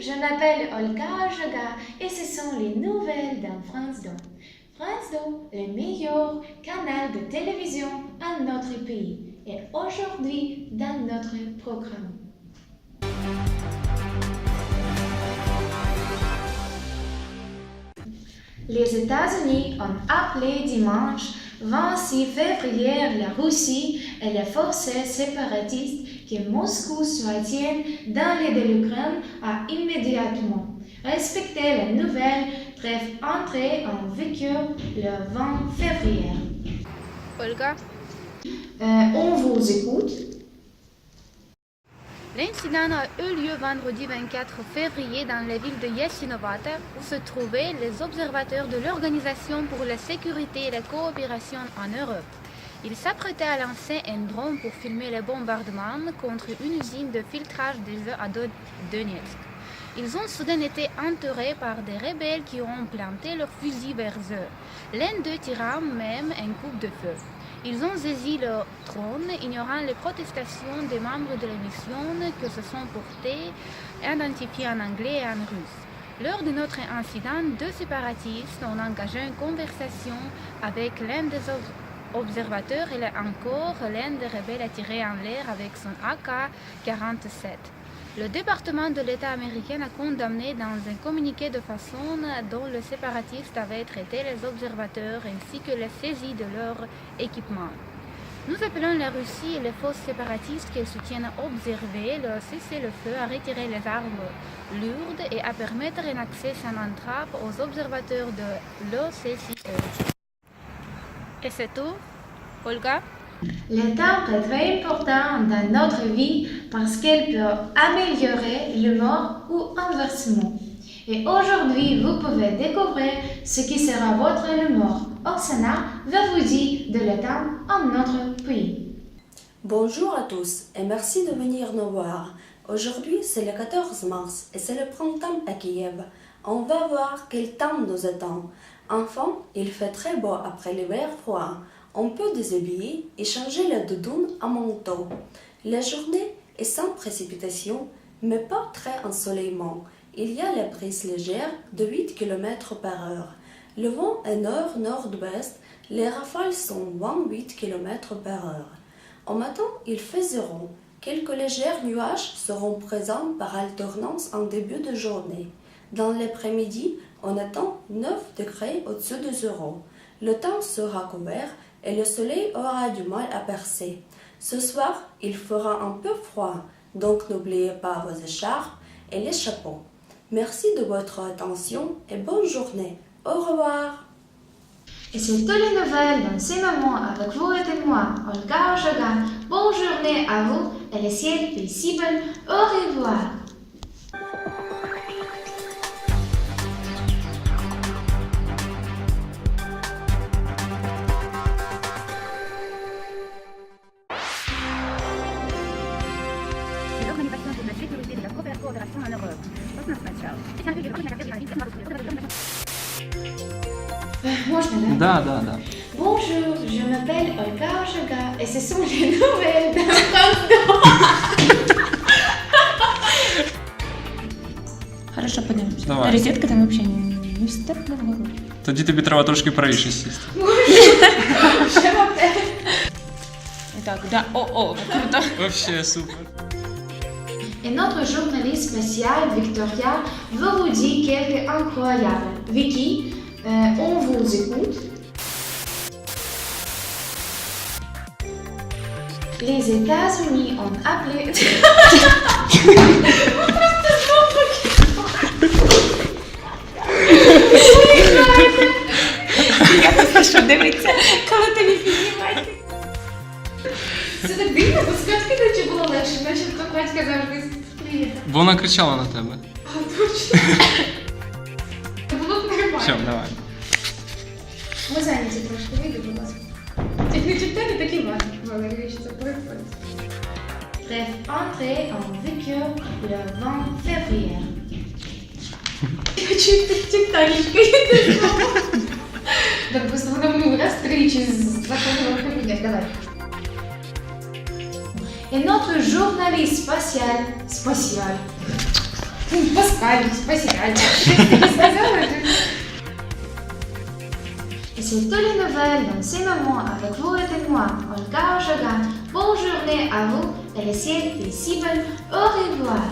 je m'appelle Olga Jaga et ce sont les nouvelles dans France 2. France 2, le meilleur canal de télévision en notre pays. Et aujourd'hui, dans notre programme. Les États-Unis ont appelé dimanche 26 février la Russie et les forces séparatistes que Moscou soutient dans l'aide de l'Ukraine à immédiatement respecter la nouvelle trêve entrée en vigueur le 20 février. Olga, On vous écoute. l'incident a eu lieu vendredi 24 février dans la ville de Yashinovata où se trouvaient les observateurs de l'Organisation pour la sécurité et la coopération en Europe. Ils s'apprêtaient à lancer un drone pour filmer les bombardements contre une usine de filtrage des eaux à Donetsk. Ils ont soudain été entourés par des rebelles qui ont planté leurs fusils vers eux. L'un d'eux tira même un coup de feu. Ils ont saisi le drone, ignorant les protestations des membres de la mission que se sont portés, identifiés en anglais et en russe. Lors de notre incident, deux séparatistes ont engagé une conversation avec l'un des observateurs et encore l'un des rebelles a tiré en l'air avec son AK-47. Le département de l'État américain a condamné dans un communiqué de façon dont les séparatistes avaient traité les observateurs ainsi que la saisie de leur équipement. Nous appelons la Russie et les forces séparatistes qu'elles soutiennent à observer le cessez-le-feu, à retirer les armes lourdes et à permettre un accès sans entrave aux observateurs de l'OCCE. Et c'est tout, Olga? Le temps est très important dans notre vie parce qu'elle peut améliorer l'humour ou inversement. Et aujourd'hui, vous pouvez découvrir ce qui sera votre humour. Oksana va vous dire de le temps en notre pays. Bonjour à tous et merci de venir nous voir. Aujourd'hui, c'est le 14 mars et c'est le printemps à Kiev. On va voir quel temps nous attend. Enfin, il fait très beau après l'hiver froid. On peut déshabiller et changer la doudoune en manteau. La journée est sans précipitation, mais pas très ensoleillement. Il y a la brise légère de 8 km par heure. Le vent est nord-nord-ouest, les rafales sont 28 km par heure. Au matin, il fait 0. Quelques légers nuages seront présents par alternance en début de journée. Dans l'après-midi, on attend 9 degrés au-dessus de 0. Le temps sera couvert et le soleil aura du mal à percer. Ce soir, il fera un peu froid, donc n'oubliez pas vos écharpes et les chapeaux. Merci de votre attention et bonne journée. Au revoir. Et c'est toutes les nouvelles dans ces moments avec vous et moi, Olga Jaga. Bonne journée à vous et le ciel paisible. Au revoir. L'Organisation pour la sécurité et la coopération en Europe. Можно, Да, да, да. Bonjour, je m'appelle Olga Jaga et ce sont les nouvelles dans France 2. Хорошо, поднимемся. Давай. Розетка там вообще не стерпна вгору. Тоді тобі треба трошки правіше сісти. Je m'appelle. Итак, да, о, круто. Вообще супер. Et notre journaliste spécial Victoria veut vous dire quelque chose incroyable. Vicky, on vous écoute. Les États-Unis ont appelé. Що дивиться, коли тобі піднімають. Це так дивно, бо сказки наче було легше, наче батька завжди приїде. Бо вона кричала на тебе. А точно. Було б Все, нормально. давай. Ми зайняті трошки, вийди, будь ласка. Як не читати, так і вас, Валерій, це приходить. Bref, entrée en vigueur le 20 février. Я чуть читалічка, я не знаю. Так просто вона мною раз тричі заходила в кабінет, давай. Et notre journaliste spatial, Паскаль, спасибо. Ты сказала же. Et c'est toutes les nouvelles dans ces moments avec vous et moi, Olga Ojoga. Bonne journée à vous et le ciel est si belle. Au revoir.